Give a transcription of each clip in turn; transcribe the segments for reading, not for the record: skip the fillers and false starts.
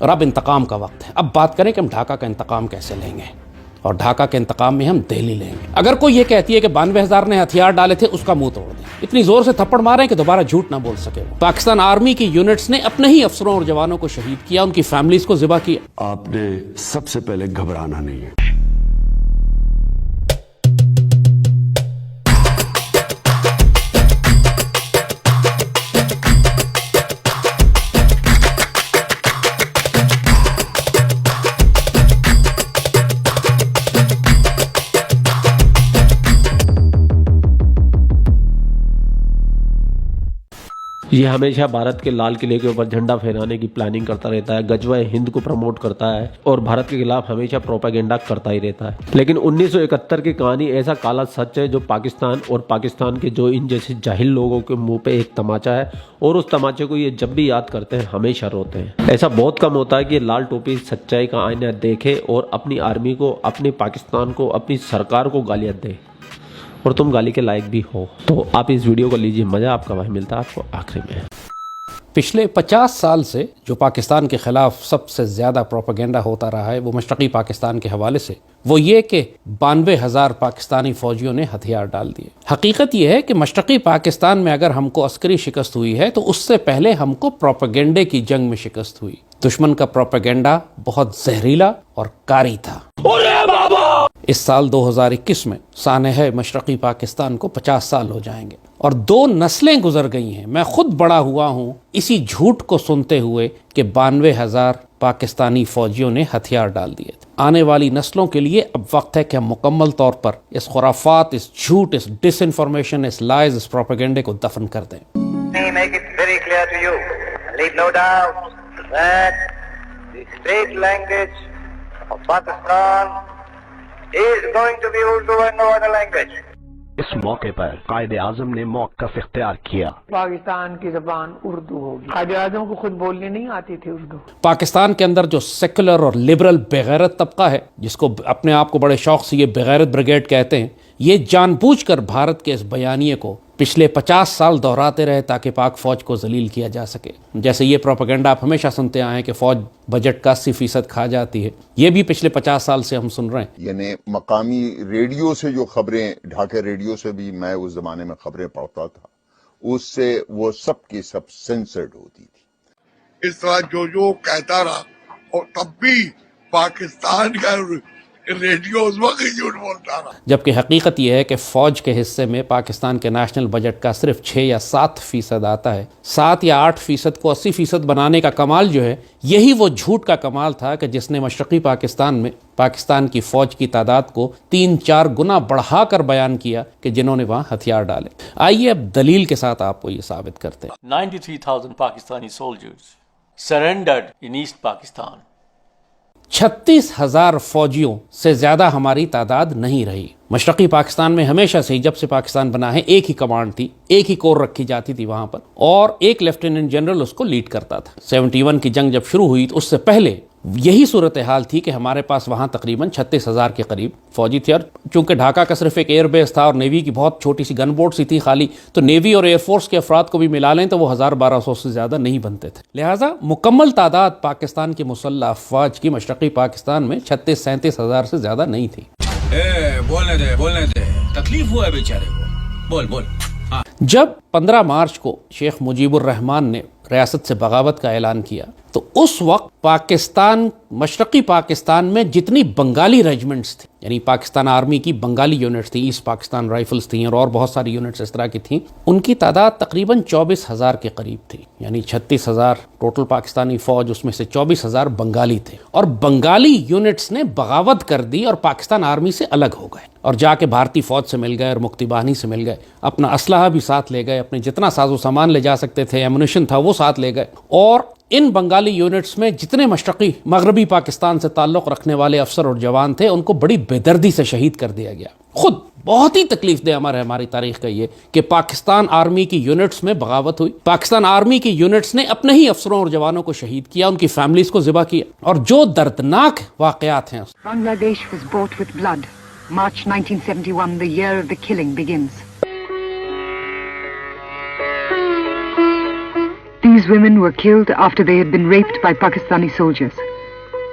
اور اب انتقام کا وقت ہے. اب بات کریں کہ ہم ڈھاکہ کا انتقام کیسے لیں گے, اور ڈھاکہ کے انتقام میں ہم دہلی لیں گے. اگر کوئی یہ کہتی ہے کہ 92,000 نے ہتھیار ڈالے تھے, اس کا منہ توڑ دیں. اتنی زور سے تھپڑ مارے کہ دوبارہ جھوٹ نہ بول سکے. پاکستان آرمی کی یونٹس نے اپنے ہی افسروں اور جوانوں کو شہید کیا, ان کی فیملیز کو ذبح کیا. آپ نے سب سے پہلے گھبرانا نہیں ہے. یہ ہمیشہ بھارت کے لال قلعے کے اوپر جھنڈا پھہرانے کی پلاننگ کرتا رہتا ہے, غزوہ ہند کو پروموٹ کرتا ہے اور بھارت کے خلاف ہمیشہ پروپیگنڈا کرتا ہی رہتا ہے. لیکن 1971 کی کہانی ایسا کالا سچ ہے جو پاکستان اور پاکستان کے جو ان جیسے جاہل لوگوں کے منہ پہ ایک تماچا ہے, اور اس تماچے کو یہ جب بھی یاد کرتے ہیں ہمیشہ روتے ہیں. ایسا بہت کم ہوتا ہے کہ یہ لال ٹوپی سچائی کا آئینہ دیکھے اور اپنی آرمی کو, اپنی پاکستان کو, اپنی سرکار کو گالیاں دے, اور تم گالی کے لائق بھی ہو. تو آپ اس ویڈیو کو لیجیے مزہ, آپ کا وہی ملتا ہے آپ کو آخری میں. پچھلے 50 سال سے جو پاکستان کے خلاف سب سے زیادہ پروپیگنڈا ہوتا رہا ہے وہ مشرقی پاکستان کے حوالے سے, وہ یہ کہ 92,000 پاکستانی فوجیوں نے ہتھیار ڈال دیے. حقیقت یہ ہے کہ مشرقی پاکستان میں اگر ہم کو عسکری شکست ہوئی ہے تو اس سے پہلے ہم کو پروپیگنڈے کی جنگ میں شکست ہوئی. دشمن کا پروپیگنڈا بہت زہریلا اور کاری تھا. اس سال 2021 میں سانحہ مشرقی پاکستان کو 50 سال ہو جائیں گے, اور 2 نسلیں گزر گئی ہیں. میں خود بڑا ہوا ہوں اسی جھوٹ کو سنتے ہوئے کہ 92,000 پاکستانی فوجیوں نے ہتھیار ڈال دیے تھے. آنے والی نسلوں کے لیے اب وقت ہے کہ ہم مکمل طور پر اس خرافات, اس جھوٹ, اس ڈس انفارمیشن, اس لائز, اس پروپیگنڈے کو دفن کر دیں. Make it very clear to you, leave no doubt that the state language of Pakistan is going to be Urdu and no other language. اس موقع پر قائد اعظم نے موقف اختیار کیا. پاکستان کی زبان اردو ہوگی. قائد اعظم کو خود بولنے نہیں آتی تھی اردو. پاکستان کے اندر جو سیکولر اور لبرل بغیرت طبقہ ہے, جس کو اپنے آپ کو بڑے شوق سے یہ بغیرت بریگیڈ کہتے ہیں, یہ جان بوجھ کر بھارت کے اس بیانیے کو پچھلے 50 سال دہراتے رہے تاکہ پاک فوج کو ذلیل کیا جا سکے. جیسے یہ پروپیگنڈا آپ ہمیشہ سنتے آئے ہیں کہ فوج بجٹ کا 80% کھا جاتی ہے, یہ بھی پچھلے 50 سال سے ہم سن رہے ہیں. یعنی مقامی ریڈیو سے جو خبریں, ڈھاکہ ریڈیو سے بھی میں اس زمانے میں خبریں پڑھتا تھا, اس سے وہ سب کی سب سینسرڈ ہوتی تھی. اس طرح جو کہتا رہا, اور تب بھی پاکستان کا ریڈیو اس وقت جھوٹ بولتا رہا. جبکہ حقیقت یہ ہے کہ فوج کے حصے میں پاکستان کے نیشنل بجٹ کا صرف 6 یا 7% آتا ہے. 7 یا 8% کو 80% بنانے کا کمال جو ہے, یہی وہ جھوٹ کا کمال تھا کہ جس نے مشرقی پاکستان میں پاکستان کی فوج کی تعداد کو 3-4 گنا بڑھا کر بیان کیا کہ جنہوں نے وہاں ہتھیار ڈالے. آئیے اب دلیل کے ساتھ آپ کو یہ ثابت کرتے ہیں. 93,000 Pakistani soldiers surrendered in East Pakistan. 36,000 فوجیوں سے زیادہ ہماری تعداد نہیں رہی. مشرقی پاکستان میں ہمیشہ سے ہی جب سے پاکستان بنا ہے ایک ہی کمانڈ تھی, ایک ہی کور رکھی جاتی تھی وہاں پر, اور ایک لیفٹیننٹ جنرل اس کو لیڈ کرتا تھا. 71 کی جنگ جب شروع ہوئی تو اس سے پہلے یہی صورتحال تھی کہ ہمارے پاس وہاں تقریباً 36,000 کے قریب فوجی تھے, اور چونکہ ڈھاکہ کا صرف ایک ایئر بیس تھا اور نیوی کی بہت چھوٹی سی گن بورڈ سی تھی خالی, تو نیوی اور ایئر فورس کے افراد کو بھی ملا لیں تو وہ 1,000-1,200 سے زیادہ نہیں بنتے تھے. لہٰذا مکمل تعداد پاکستان کی مسلح افواج کی مشرقی پاکستان میں 36-37 سے زیادہ نہیں تھی. بولنے دے تکلیف ہوا ہے بیچارے کو, بول. جب 15 مارچ کو شیخ مجیب الرحمان نے ریاست سے بغاوت کا اعلان کیا تو اس وقت پاکستان, مشرقی پاکستان میں جتنی بنگالی ریجمنٹس تھیں, یعنی پاکستان آرمی کی بنگالی یونٹس تھیں, ایسٹ پاکستان رائفلز تھیں اور بہت ساری یونٹس اس طرح کی تھیں, ان کی تعداد تقریباً 24,000 کے قریب تھی. یعنی 36,000 ٹوٹل پاکستانی فوج, اس میں سے 24,000 بنگالی تھے, اور بنگالی یونٹس نے بغاوت کر دی اور پاکستان آرمی سے الگ ہو گئے اور جا کے بھارتی فوج سے مل گئے اور مکتی باہنی سے مل گئے. اپنا اسلحہ بھی ساتھ لے گئے, اپنے جتنا ساز و سامان لے جا سکتے تھے, ایمونیشن تھا وہ ساتھ لے گئے, اور ان بنگالی یونٹس میں جتنے مشرقی مغربی پاکستان سے تعلق رکھنے والے افسر اور جوان تھے ان کو بڑی بے دردی سے شہید کر دیا گیا. خود بہت ہی تکلیف دہ ہماری تاریخ کا یہ کہ پاکستان آرمی کی یونٹس میں بغاوت ہوئی, پاکستان آرمی کی یونٹس نے اپنے ہی افسروں اور جوانوں کو شہید کیا, ان کی فیملیز کو ذبح کیا, اور جو دردناک واقعات ہیں. بنگلہ دیش was bought with blood. March 1971, the year of the killing begins. These These women were killed after they had been raped by Pakistani soldiers.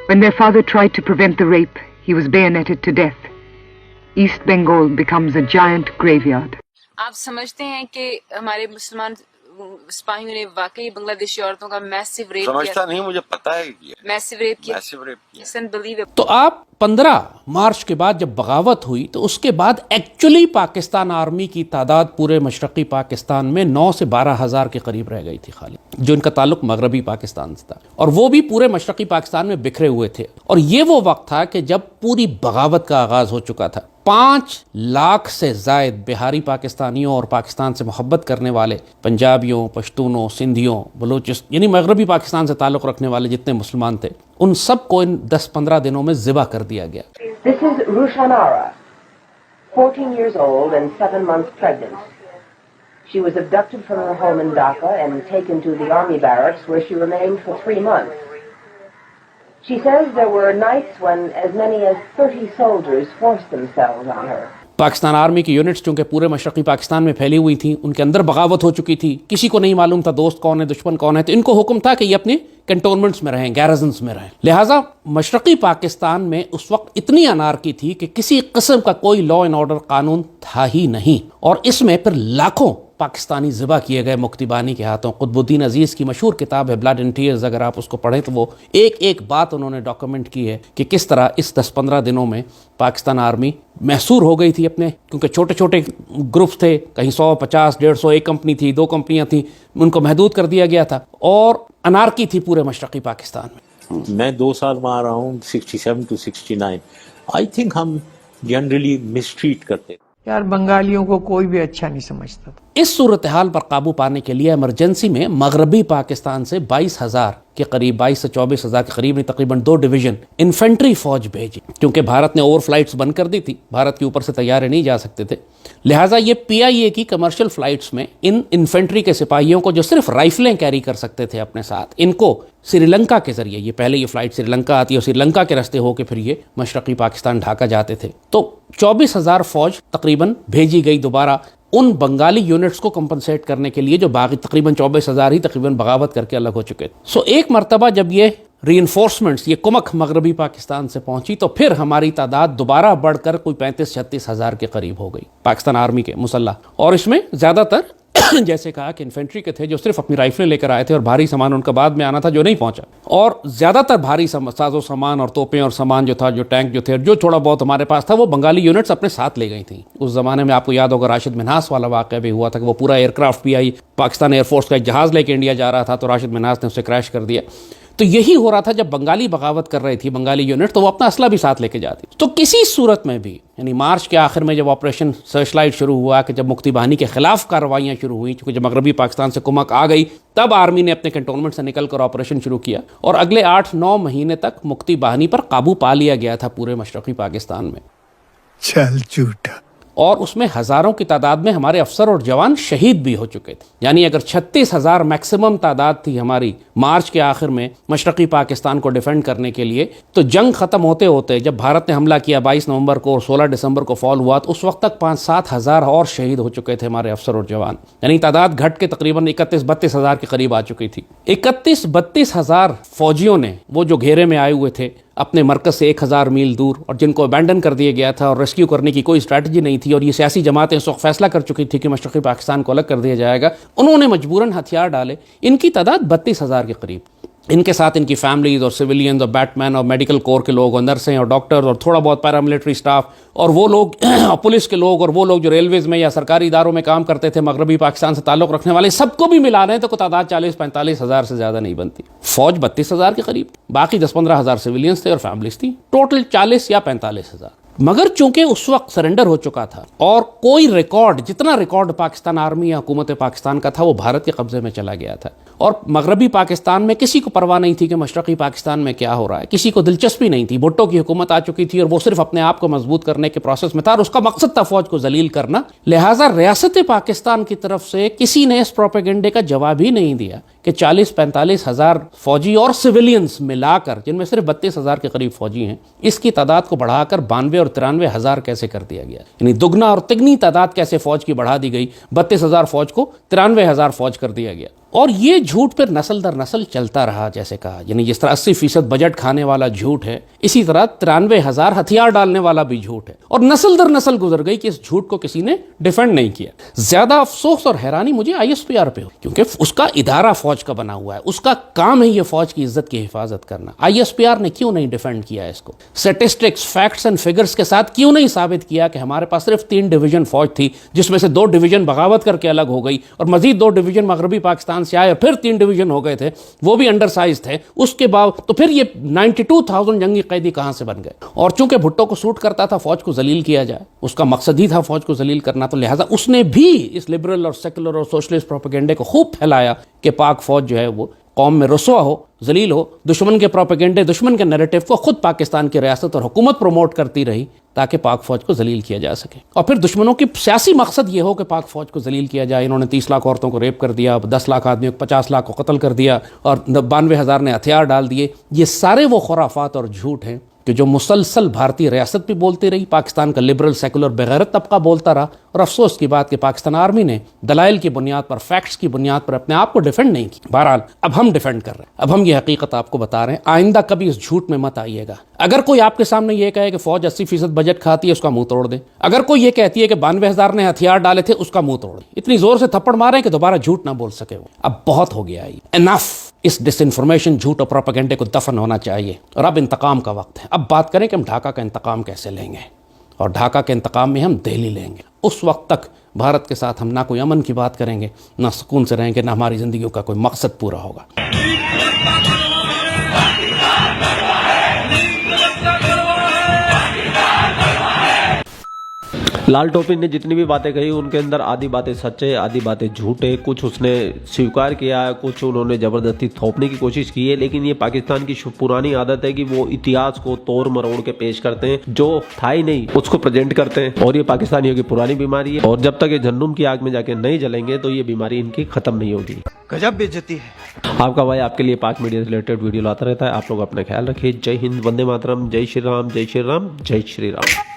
When their father tried to prevent the rape, he was bayoneted to death. East Bengal becomes a giant graveyard. آپ سمجھتے ہیں کہ ہمارے مسلمان سپاہیوں نے واقعی بنگلہ عورتوں کا میسو ریپ کیا؟ سمجھتا نہیں، مجھے پتا ہے میسو ریپ کیا. It's unbelievable. تو آپ 15 مارچ کے بعد جب بغاوت ہوئی تو اس کے بعد ایکچولی پاکستان آرمی کی تعداد پورے مشرقی پاکستان میں 9 سے 12 ہزار کے قریب رہ گئی تھی خالی، جو ان کا تعلق مغربی پاکستان سے تھا، اور وہ بھی پورے مشرقی پاکستان میں بکھرے ہوئے تھے. اور یہ وہ وقت تھا کہ جب پوری بغاوت کا آغاز ہو چکا تھا. 5 لاکھ سے زائد بہاری پاکستانیوں اور پاکستان سے محبت کرنے والے پنجابیوں، پشتونوں، سندھیوں، بلوچستان، یعنی مغربی پاکستان سے تعلق رکھنے والے جتنے مسلمان تھے، ان سب کو ان 10-15 دنوں میں ذبح کر دیا گیا. This is Rushanara, 14 years old and 7 months pregnant. She was abducted from her home in Dhaka and taken to the army barracks where she remained for 3 months. She says there were nights when as many as 30 soldiers forced themselves on her. Pakistan army کی units چونکہ پورے مشرقی پاکستان میں پھیلی ہوئی تھیں، ان کے اندر بغاوت ہو چکی تھی، کسی کو نہیں معلوم تھا دوست کون ہے دشمن کون ہے، تو ان کو حکم تھا کہ یہ اپنے کنٹونمنٹس میں رہیں، گیرزنس میں رہیں. لہٰذا مشرقی پاکستان میں اس وقت اتنی انارکی تھی کہ کسی قسم کا کوئی لا اینڈ آرڈر قانون تھا ہی نہیں، اور اس میں پھر لاکھوں پاکستانی ذبح کیے گئے مکتی بانی کے ہاتھوں. قطب الدین عزیز کی مشہور کتاب ہے بلڈ اینڈ ٹیئرز، اگر آپ اس کو پڑھیں تو وہ ایک ایک بات انہوں نے ڈاکومنٹ کی ہے کہ کس طرح اس 10-15 دنوں میں پاکستان آرمی محصور ہو گئی تھی اپنے، کیونکہ چھوٹے چھوٹے گروپس تھے، کہیں 100، 50، 150، ایک کمپنی تھی، 2 کمپنیاں تھیں، ان کو محدود کر دیا گیا تھا، اور انارکی تھی پورے مشرقی پاکستان میں. میں 2 سال وہاں رہا ہوں، 67 to 69. آئی تھنک ہم جنرلی مسٹریٹ کرتے تھے. یار بنگالیوں کو کوئی بھی اچھا نہیں سمجھتا تھا. اس صورتحال پر قابو پانے کے لیے ایمرجنسی میں مغربی پاکستان سے 22,000 کے قریب، 22 سے 24,000 کے قریب، تقریباً 2 ڈویژن انفینٹری فوج بھیجی، کیونکہ بھارت نے اوور فلائٹس بند کر دی تھی، بھارت کے اوپر سے طیارے نہیں جا سکتے تھے. لہٰذا یہ PIA کی کمرشل فلائٹس میں ان انفینٹری کے سپاہیوں کو جو صرف رائفلیں کیری کر سکتے تھے اپنے ساتھ، ان کو سری لنکا کے ذریعے، یہ پہلے یہ فلائٹ سری لنکا آتی ہے اور سری لنکا کے راستے ہو کے پھر یہ مشرقی پاکستان ڈھاکہ جاتے تھے، تو 24,000 فوج تقریباً بھیجی گئی دوبارہ ان بنگالی یونٹس کو کمپنسیٹ کرنے کے لیے جو باقی تقریباً 24,000 ہی تقریباً بغاوت کر کے الگ ہو چکے تھے. ایک مرتبہ جب یہ ری انفورسمنٹس، یہ کمک مغربی پاکستان سے پہنچی تو پھر ہماری تعداد دوبارہ بڑھ کر کوئی 35-36 ہزار کے قریب ہو گئی پاکستان آرمی کے مسلح. اور اس میں زیادہ تر جیسے کہا کہ انفینٹری کے تھے جو صرف اپنی رائفلیں لے کر آئے تھے، اور بھاری سامان ان کا بعد میں آنا تھا جو نہیں پہنچا، اور زیادہ تر بھاری ساز و سامان اور توپیں اور سامان جو تھا، جو ٹینک جو تھے، جو تھوڑا بہت ہمارے پاس تھا، وہ بنگالی یونٹس اپنے ساتھ لے گئی تھیں. اس زمانے میں آپ کو یاد ہوگا راشد منہاس والا واقعہ بھی ہوا تھا کہ وہ پورا ایئر کرافٹ بھی آئی، پاکستان ایئر فورس کا ایک جہاز لے کے انڈیا جا رہا تھا تو راشد منہاس نے اسے کریش کر دیا. تو یہی ہو رہا تھا جب بنگالی بغاوت کر رہی تھی بنگالی یونٹ، تو وہ اپنا اسلحہ بھی ساتھ لے کے جاتی. تو کسی صورت میں بھی، یعنی مارچ کے آخر میں جب آپریشن سرچ لائٹ شروع ہوا، کہ جب مکتی بانی کے خلاف کارروائیاں شروع ہوئیں، چونکہ جب مغربی پاکستان سے کمک آ گئی، تب آرمی نے اپنے کنٹونمنٹ سے نکل کر آپریشن شروع کیا، اور اگلے 8-9 مہینے تک مکتی بانی پر قابو پا لیا گیا تھا پورے مشرقی پاکستان میں. چل جھوٹا. اور اس میں ہزاروں کی تعداد میں ہمارے افسر اور جوان شہید بھی ہو چکے تھے. یعنی اگر 36,000 میکسیمم تعداد تھی ہماری مارچ کے آخر میں مشرقی پاکستان کو ڈیفینڈ کرنے کے لیے، تو جنگ ختم ہوتے ہوتے جب بھارت نے حملہ کیا 22 نومبر کو اور 16 دسمبر کو فال ہوا، تو اس وقت تک 5-7 ہزار اور شہید ہو چکے تھے ہمارے افسر اور جوان. یعنی تعداد گھٹ کے تقریباً 31-32 ہزار کے قریب آ چکی تھی. 31-32 ہزار فوجیوں نے، وہ جو گھیرے میں آئے ہوئے تھے اپنے مرکز سے 1000 میل دور، اور جن کو ابینڈن کر دیا گیا تھا اور ریسکیو کرنے کی کوئی اسٹریٹجی نہیں تھی، اور یہ سیاسی جماعتیں اس وقت فیصلہ کر چکی تھی کہ مشرقی پاکستان کو الگ کر دیا جائے گا، انہوں نے مجبوراً ہتھیار ڈالے. ان کی تعداد 32,000 کے قریب. ان کے ساتھ ان کی فیملیز اور سویلینز اور بیٹ مین اور میڈیکل کور کے لوگ اور نرسیں اور ڈاکٹرز اور تھوڑا بہت پیراملٹری سٹاف اور وہ لوگ پولیس کے لوگ اور وہ لوگ جو ریلویز میں یا سرکاری اداروں میں کام کرتے تھے مغربی پاکستان سے تعلق رکھنے والے، سب کو بھی ملا لیں تو تعداد 40-45 ہزار سے زیادہ نہیں بنتی. فوج 32,000 کے قریب، باقی 10-15 ہزار سویلینز تھے اور فیملیز تھی، ٹوٹل 40 یا 45 ہزار. مگر چونکہ اس وقت سرنڈر ہو چکا تھا اور کوئی ریکارڈ، جتنا ریکارڈ پاکستان آرمی یا حکومت پاکستان کا تھا وہ بھارت کے قبضے میں چلا گیا تھا، اور مغربی پاکستان میں کسی کو پرواہ نہیں تھی کہ مشرقی پاکستان میں کیا ہو رہا ہے، کسی کو دلچسپی نہیں تھی. بھٹو کی حکومت آ چکی تھی اور وہ صرف اپنے آپ کو مضبوط کرنے کے پروسیس میں تھا، اور اس کا مقصد تھا فوج کو ذلیل کرنا. لہٰذا ریاست پاکستان کی طرف سے کسی نے اس پروپیگنڈے کا جواب ہی نہیں دیا کہ 40-45 ہزار فوجی اور سویلینز ملا کر، جن میں صرف 32 ہزار کے قریب فوجی ہیں، اس کی تعداد کو بڑھا کر 92 اور 93 ہزار کیسے کر دیا گیا. یعنی دگنا اور تگنی تعداد کیسے فوج کی بڑھا دی گئی، 32 ہزار فوج کو 93 ہزار فوج کر دیا گیا. اور یہ جھوٹ پھر نسل در نسل چلتا رہا. جیسے کہا یعنی جس طرح 80% بجٹ کھانے والا جھوٹ ہے, اسی طرح 93,000 ہتھیار ڈالنے والا بھی جھوٹ ہے, اور نسل در نسل گزر گئی کہ اس جھوٹ کو کسی نے ڈیفینڈ نہیں کیا. زیادہ افسوس اور حیرانی مجھے ISPR پہ ہو, کیونکہ اس کا ادارہ فوج کا بنا ہوا ہے, اس کا کام ہے یہ فوج کی عزت کی حفاظت کرنا. ISPR نے کیوں نہیں ڈیفینڈ کیا اس کو؟ سٹیسٹکس, فیکٹس اینڈ فگرز کے ساتھ کیوں نہیں ثابت کیا کہ ہمارے پاس صرف 3 ڈویژن فوج تھی, جس میں سے 2 ڈویژن بغاوت کر کے الگ ہو گئی, اور مزید 2 ڈویژن مغربی پاکستان سے آئے, اور پھر 3 ڈویژن ہو گئے تھے, وہ بھی انڈر سائز تھے. اس کے بعد تو پھر یہ 92,000 جنگی قیدی کہاں سے بن گئے؟ اور چونکہ بھٹو کو سوٹ کرتا تھا فوج کو ذلیل کیا جائے, اس کا مقصد ہی تھا فوج کو ذلیل کرنا, تو لہٰذا اس نے بھی اس لبرل اور سیکولر اور سوشلسٹ پروپیگنڈے کو خوب پھیلایا کہ پاک فوج جو ہے وہ قوم میں رسوا ہو, ذلیل ہو. دشمن کے پروپیگنڈے, دشمن کے نیریٹو کو خود پاکستان کی ریاست اور حکومت پروموٹ کرتی رہی تاکہ پاک فوج کو ذلیل کیا جا سکے. اور پھر دشمنوں کی سیاسی مقصد یہ ہو کہ پاک فوج کو ذلیل کیا جائے. انہوں نے 30 لاکھ عورتوں کو ریپ کر دیا, 10 لاکھ آدمیوں کو, 50 لاکھ کو قتل کر دیا, اور 92,000 نے ہتھیار ڈال دیے. یہ سارے وہ خرافات اور جھوٹ ہیں کہ جو مسلسل بھارتی ریاست بھی بولتی رہی, پاکستان کا لبرل سیکولر بغیرت طبقہ بولتا رہا, اور افسوس کی بات کہ پاکستان آرمی نے دلائل کی بنیاد پر, فیکٹس کی بنیاد پر اپنے آپ کو ڈیفینڈ نہیں کی. بہرحال اب ہم ڈیفینڈ کر رہے ہیں, اب ہم یہ حقیقت آپ کو بتا رہے ہیں. آئندہ کبھی اس جھوٹ میں مت آئیے گا. اگر کوئی آپ کے سامنے یہ کہے کہ فوج 80% بجٹ کھاتی ہے, اس کا منہ توڑ دیں. اگر کوئی یہ کہتی ہے کہ 92,000 نے ہتھیار ڈالے تھے, اس کا منہ توڑ دیں. اتنی زور سے تھپڑ ماریں کہ دوبارہ جھوٹ نہ بول سکے. وہ اب بہت ہو گیا ہے, انف. اس ڈس انفارمیشن, جھوٹ اور پروپیگنڈے کو دفن ہونا چاہیے, اور اب انتقام کا وقت ہے. اب بات کریں کہ ہم ڈھاکہ کا انتقام کیسے لیں گے, اور ڈھاکہ کے انتقام میں ہم دہلی لیں گے. اس وقت تک بھارت کے ساتھ ہم نہ کوئی امن کی بات کریں گے, نہ سکون سے رہیں گے, نہ ہماری زندگیوں کا کوئی مقصد پورا ہوگا. لال ٹوپی نے جتنی بھی باتیں کہی ان کے اندر آدھی باتیں سچے, آدھی باتیں جھوٹے. کچھ اس نے سویکار کیا ہے, کچھ انہوں نے زبردستی تھوپنے کی کوشش کی ہے. لیکن یہ پاکستان کی پرانی عادت ہے کہ وہ اتہاس کو توڑ مروڑ کے پیش کرتے ہیں, جو تھا ہی نہیں اس کو پریزنٹ کرتے ہیں. اور یہ پاکستانیوں کی پرانی بیماری ہے, اور جب تک یہ جہنم کی آگ میں جا کے نہیں جلیں گے تو یہ بیماری ان کی ختم نہیں ہوگی. گجب بےعزتی ہے. آپ کا بھائی آپ کے لیے پاک میڈیا سے ریلیٹڈ ویڈیو لاتا رہتا ہے. آپ لوگ اپنا خیال رکھیے. جے ہند, وندے ماترم, جے شری رام, جے شری رام, جے شری رام.